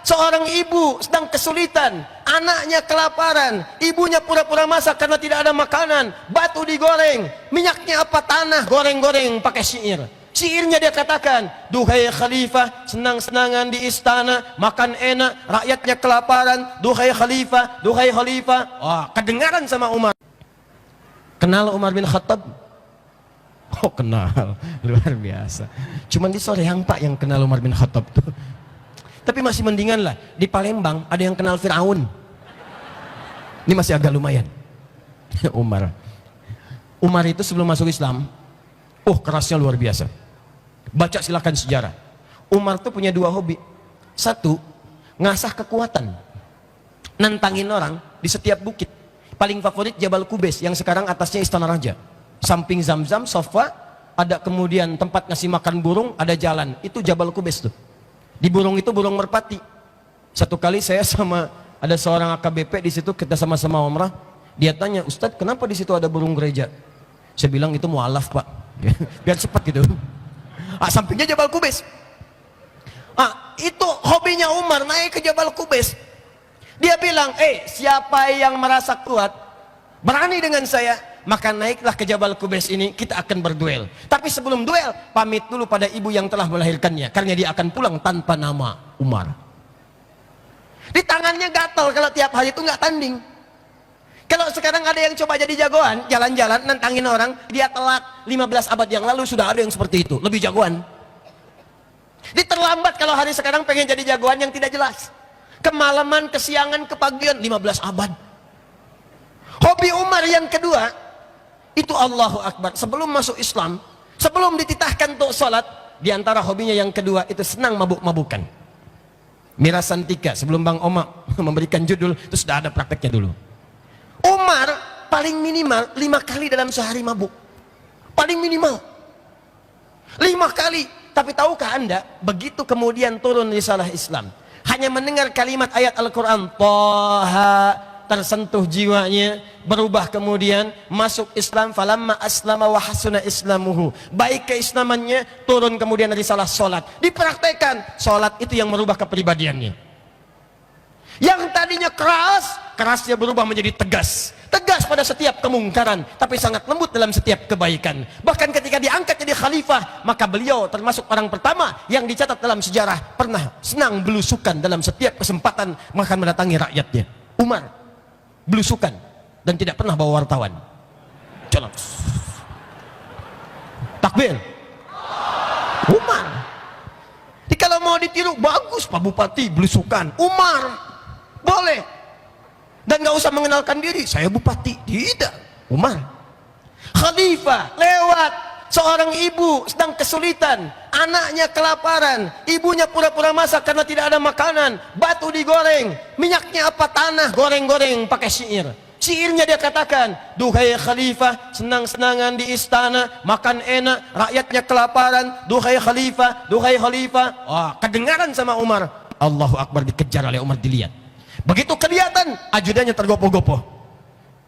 Seorang ibu sedang kesulitan, anaknya kelaparan, ibunya pura-pura masak karena tidak ada makanan, batu digoreng, minyaknya apa? Tanah, goreng-goreng pakai syair. Syairnya dia katakan, duhai khalifah, senang-senangan di istana, makan enak, rakyatnya kelaparan, duhai khalifah, duhai khalifah. Wah, kedengaran sama Umar. Kenal Umar bin Khattab? Oh, kenal, luar biasa. Cuman di Soreang Pak yang kenal Umar bin Khattab tuh. Tapi masih mendingan lah, di Palembang ada yang kenal Fir'aun. Ini masih agak lumayan. Umar itu sebelum masuk Islam, kerasnya luar biasa. Baca silakan sejarah. Umar tuh punya dua hobi. Satu, ngasah kekuatan, nantangin orang di setiap bukit. Paling favorit Jabal Kubais yang sekarang atasnya Istana Raja. Samping Zam-Zam, Sofa, ada kemudian tempat ngasih makan burung, ada jalan. Itu Jabal Kubais tuh. Di burung itu burung merpati. Satu kali saya sama ada seorang AKBP di situ, kita sama-sama umrah. Dia tanya, Ustadz, kenapa di situ ada burung gereja? Saya bilang itu mualaf Pak, biar cepat gitu. Sampingnya Jabal Kubais. Itu hobinya Umar, naik ke Jabal Kubais. Dia bilang, siapa yang merasa kuat, berani dengan saya, maka naiklah ke Jabal Kubais ini, kita akan berduel. Tapi sebelum duel, pamit dulu pada ibu yang telah melahirkannya, karena dia akan pulang tanpa nama Umar. Di tangannya gatal kalau tiap hari itu nggak tanding. Kalau sekarang ada yang coba jadi jagoan, jalan-jalan nantangin orang, dia telat 15 abad yang lalu sudah ada yang seperti itu, lebih jagoan. Diterlambat kalau hari sekarang pengen jadi jagoan yang tidak jelas. Kemalaman, kesiangan, kepagian 15 abad. Hobi Umar yang kedua, itu Allahu Akbar. Sebelum masuk Islam, sebelum dititahkan untuk sholat, diantara hobinya yang kedua itu senang mabuk-mabukan. Mirasantika, sebelum Bang Oma memberikan judul, itu sudah ada prakteknya dulu. Umar paling minimal 5 kali dalam sehari mabuk. Paling minimal 5 kali. Tapi tahukah Anda, begitu kemudian turun risalah Islam, hanya mendengar kalimat ayat Al-Quran, Taha, tersentuh jiwanya, berubah kemudian masuk Islam. Falamma aslama wa hasuna islamuhu, baik keislamannya, turun kemudian risalah sholat, dipraktekkan. Sholat itu yang merubah kepribadiannya. Yang tadinya kerasnya berubah menjadi tegas pada setiap kemungkaran, tapi sangat lembut dalam setiap kebaikan. Bahkan ketika diangkat jadi khalifah, maka beliau termasuk orang pertama yang dicatat dalam sejarah pernah senang belusukan dalam setiap kesempatan makan mendatangi rakyatnya. Umar belusukan dan tidak pernah bawa wartawan. Jalan. Takbir. Umar. Jadi kalau mau ditiru, bagus Pak Bupati belusukan. Umar boleh. Dan nggak usah mengenalkan diri, saya bupati. Tidak. Umar. Khalifah lewat. Seorang ibu sedang kesulitan, anaknya kelaparan, ibunya pura-pura masak karena tidak ada makanan, batu digoreng, minyaknya apa? Tanah, goreng-goreng pakai syair. Syairnya dia katakan, duhai khalifah, senang-senangan di istana, makan enak, rakyatnya kelaparan, duhai khalifah, duhai khalifah. Wah, kedengaran sama Umar. Allahu Akbar, dikejar oleh Umar, dilihat. Begitu kelihatan, ajudannya tergopoh-gopoh.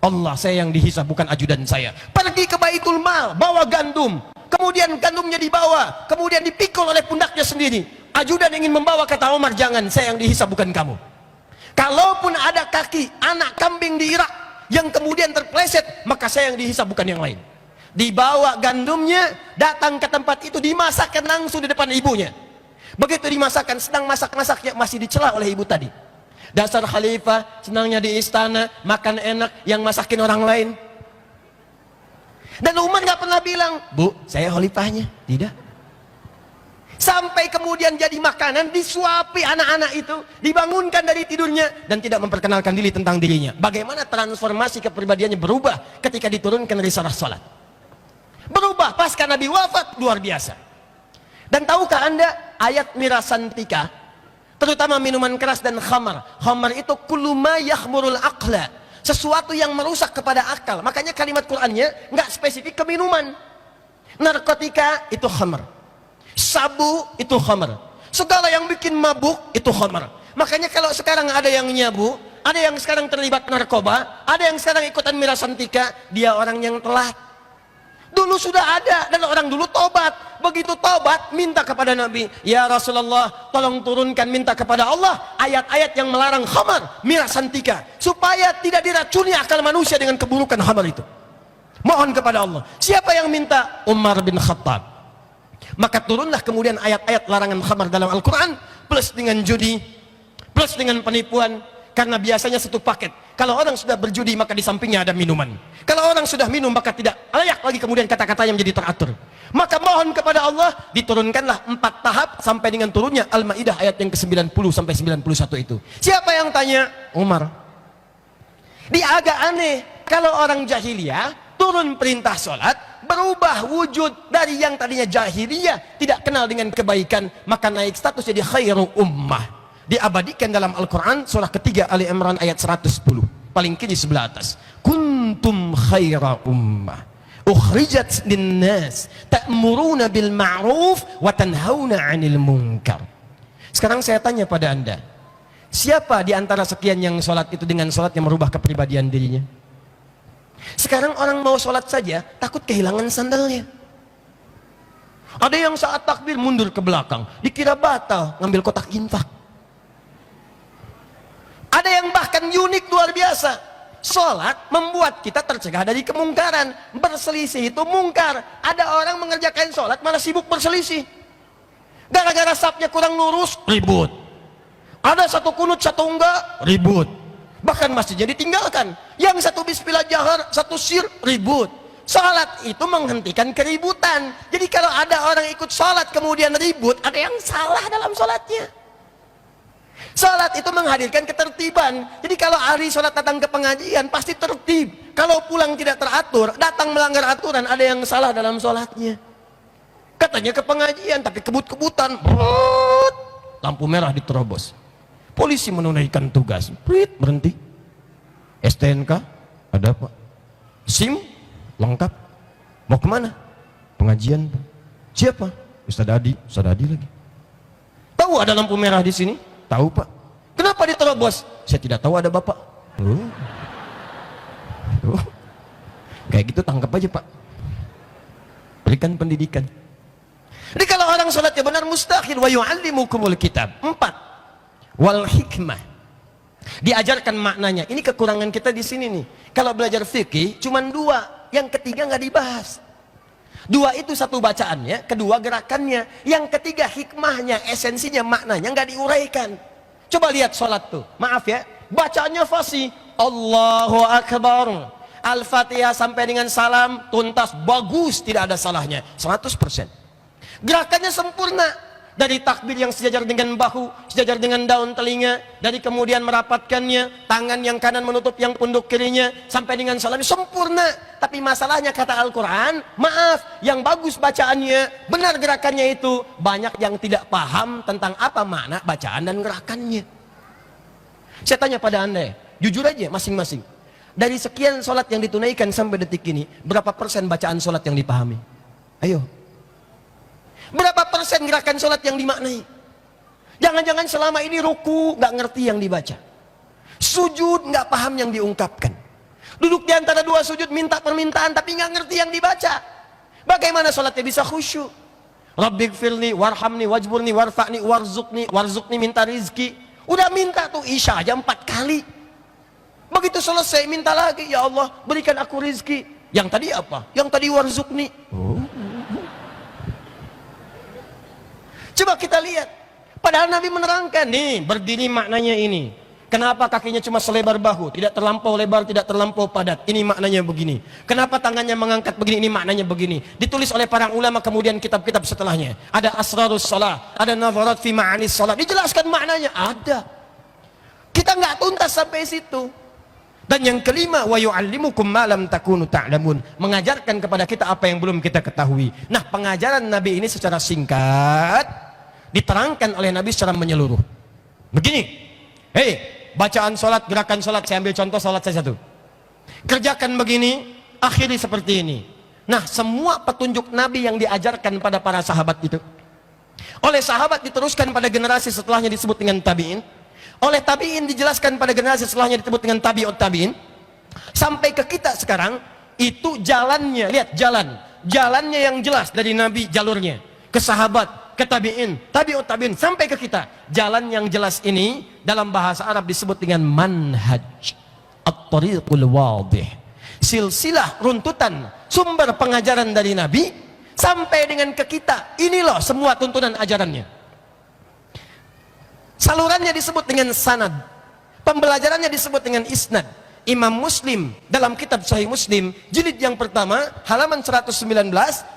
Allah, saya yang dihisab, bukan ajudan saya. Pergi ke Baitul Mal, bawa gandum, kemudian gandumnya dibawa, kemudian dipikul oleh pundaknya sendiri. Ajudan ingin membawa, kata Umar, jangan, saya yang dihisab, bukan kamu. Kalaupun ada kaki anak kambing di Irak yang kemudian terpleset, maka saya yang dihisab, bukan yang lain. Dibawa gandumnya, datang ke tempat itu, dimasakkan langsung di depan ibunya. Begitu dimasakkan, sedang masak-masaknya, masih dicela oleh ibu tadi. Dasar khalifah, senangnya di istana, makan enak, yang masakin orang lain. Dan Umar nggak pernah bilang, Bu, saya khalifahnya. Tidak. Sampai kemudian jadi makanan, disuapi anak-anak itu, dibangunkan dari tidurnya, dan tidak memperkenalkan diri tentang dirinya. Bagaimana transformasi kepribadiannya berubah ketika diturunkan risalah salat. Berubah pasca Nabi wafat, luar biasa. Dan tahukah Anda ayat mirasantika, terutama minuman keras dan khamar. Khamar itu kullu ma yakhmurul aqla, sesuatu yang merusak kepada akal. Makanya kalimat Qur'annya nggak spesifik ke minuman. Narkotika itu khamar, sabu itu khamar, segala yang bikin mabuk itu khamar. Makanya kalau sekarang ada yang nyabu, ada yang sekarang terlibat narkoba, ada yang sekarang ikutan mirasantika, dia orang yang telat. Dulu sudah ada, dan orang dulu tobat. Begitu tobat, minta kepada Nabi, ya Rasulullah, tolong turunkan, minta kepada Allah ayat-ayat yang melarang khamar, miras santika, supaya tidak diracuni akal manusia dengan keburukan khamar itu. Mohon kepada Allah. Siapa yang minta? Umar bin Khattab. Maka turunlah kemudian ayat-ayat larangan khamar dalam Al-Quran, plus dengan judi, plus dengan penipuan. Karena biasanya satu paket. Kalau orang sudah berjudi, maka di sampingnya ada minuman. Kalau orang sudah minum, maka tidak layak lagi kemudian kata-katanya menjadi teratur. Maka mohon kepada Allah, diturunkanlah 4 tahap sampai dengan turunnya Al-Maidah ayat yang ke-90 sampai 91 itu. Siapa yang tanya? Umar. Dia agak aneh. Kalau orang jahiliyah, turun perintah sholat, berubah wujud dari yang tadinya jahiliyah, tidak kenal dengan kebaikan, maka naik status jadi khairu ummah. Diabadikan dalam Al-Quran surah ketiga Ali Imran ayat 110, paling kiri sebelah atas. Kuntum khaira ummah ukhrijat linnas ta'muruna bil ma'ruf wa tanhauna 'anil munkar. Sekarang saya tanya pada Anda, siapa di antara sekian yang sholat itu dengan sholat yang merubah kepribadian dirinya? Sekarang orang mau sholat saja takut kehilangan sandalnya. Ada yang saat takbir mundur ke belakang, dikira batal ngambil kotak infak. Ada yang bahkan unik luar biasa. Sholat membuat kita tercegah dari kemungkaran. Berselisih itu mungkar. Ada orang mengerjakan sholat malah sibuk berselisih. Gara-gara safnya kurang lurus, ribut. Ada satu kunut, satu enggak, ribut. Bahkan masjidnya ditinggalkan. Yang satu bismillah jahar, satu sir, ribut. Sholat itu menghentikan keributan. Jadi kalau ada orang ikut sholat kemudian ribut, ada yang salah dalam sholatnya. Salat itu menghadirkan ketertiban. Jadi kalau hari sholat datang ke pengajian pasti tertib. Kalau pulang tidak teratur, datang melanggar aturan, ada yang salah dalam sholatnya. Katanya ke pengajian tapi kebut-kebutan, lampu merah diterobos. Polisi menunaikan tugas, berhenti. STNK ada Pak, SIM lengkap. Mau kemana? Pengajian Pak. Siapa? Ustaz Adi lagi. Tahu ada lampu merah di sini? Tahu Pak. Kenapa diterobos? Saya tidak tahu, ada Bapak. Kayak gitu tangkap aja Pak. Berikan pendidikan. Jadi kalau orang sholatnya benar, mustahil. Wa yu'allimukumul kitab. 4. Wal hikmah. Diajarkan maknanya. Ini kekurangan kita di sini nih. Kalau belajar fikih cuma 2, yang ketiga nggak dibahas. 2 itu satu bacaannya, kedua gerakannya, yang ketiga hikmahnya, esensinya, maknanya nggak diuraikan. Coba lihat sholat tuh, maaf ya, bacaannya fasih, Allahu Akbar, Al-Fatihah sampai dengan salam tuntas, bagus, tidak ada salahnya, 100%. Gerakannya sempurna, dari takbir yang sejajar dengan bahu, sejajar dengan daun telinga, dari kemudian merapatkannya, tangan yang kanan menutup yang punduk kirinya, sampai dengan salam, sempurna. Tapi masalahnya kata Al-Quran, maaf, yang bagus bacaannya, benar gerakannya itu, banyak yang tidak paham tentang apa makna bacaan dan gerakannya. Saya tanya pada Anda, jujur aja masing-masing, dari sekian sholat yang ditunaikan sampai detik ini, berapa persen bacaan sholat yang dipahami? Ayo. Berapa persen gerakan sholat yang dimaknai? Jangan-jangan selama ini ruku nggak ngerti yang dibaca, sujud nggak paham yang diungkapkan, duduk di antara 2 sujud minta permintaan tapi nggak ngerti yang dibaca. Bagaimana sholatnya bisa khusyuk? Rabbighfirli warhamni wajburni warfa'ni warzukni minta rizki. Udah minta tuh isya aja 4 kali. Begitu selesai minta lagi, ya Allah berikan aku rizki. Yang tadi apa? Yang tadi warzukni. Coba kita lihat, padahal Nabi menerangkan nih, berdiri maknanya ini. Kenapa kakinya cuma selebar bahu, tidak terlampau lebar, tidak terlampau padat, ini maknanya begini. Kenapa tangannya mengangkat begini, ini maknanya begini. Ditulis oleh para ulama kemudian kitab-kitab setelahnya. Ada asrarus shalah, ada nazarat fi ma'anis shalah, dijelaskan maknanya, ada. Kita nggak tuntas sampai situ. Dan yang kelima, wa yu'allimukum ma lam takunu ta'lamun, mengajarkan kepada kita apa yang belum kita ketahui. Nah, pengajaran Nabi ini secara singkat diterangkan oleh Nabi secara menyeluruh. Begini, hei, bacaan sholat, gerakan sholat, saya ambil contoh sholat saya satu. Kerjakan begini, akhiri seperti ini. Nah, semua petunjuk Nabi yang diajarkan pada para sahabat itu, oleh sahabat diteruskan pada generasi setelahnya disebut dengan tabi'in. Oleh tabi'in dijelaskan pada generasi setelahnya disebut dengan tabi'ut tabi'in. Sampai ke kita sekarang, itu jalannya, lihat jalan jalannya yang jelas dari Nabi, jalurnya ke sahabat, ke tabi'in, tabi'ut tabi'in, sampai ke kita. Jalan yang jelas ini dalam bahasa Arab disebut dengan manhaj, at-tariqul wadih, silsilah runtutan sumber pengajaran dari Nabi sampai dengan ke kita. Ini loh semua tuntunan ajarannya. Salurannya disebut dengan sanad, pembelajarannya disebut dengan isnad. Imam Muslim dalam kitab Sahih Muslim jilid yang pertama halaman 119,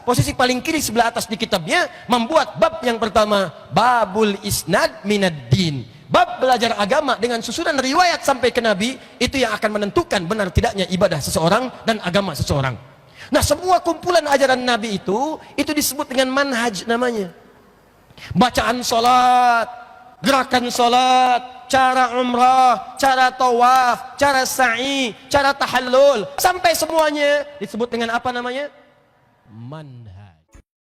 posisi paling kiri sebelah atas di kitabnya, membuat bab yang pertama, babul isnad minad din. Bab belajar agama dengan susunan riwayat sampai ke Nabi, itu yang akan menentukan benar tidaknya ibadah seseorang dan agama seseorang. Nah, semua kumpulan ajaran Nabi itu disebut dengan manhaj namanya. Bacaan salat, gerakan salat, cara umrah, cara tawaf, cara sa'i, cara tahallul, sampai semuanya disebut dengan apa namanya? Manhaj.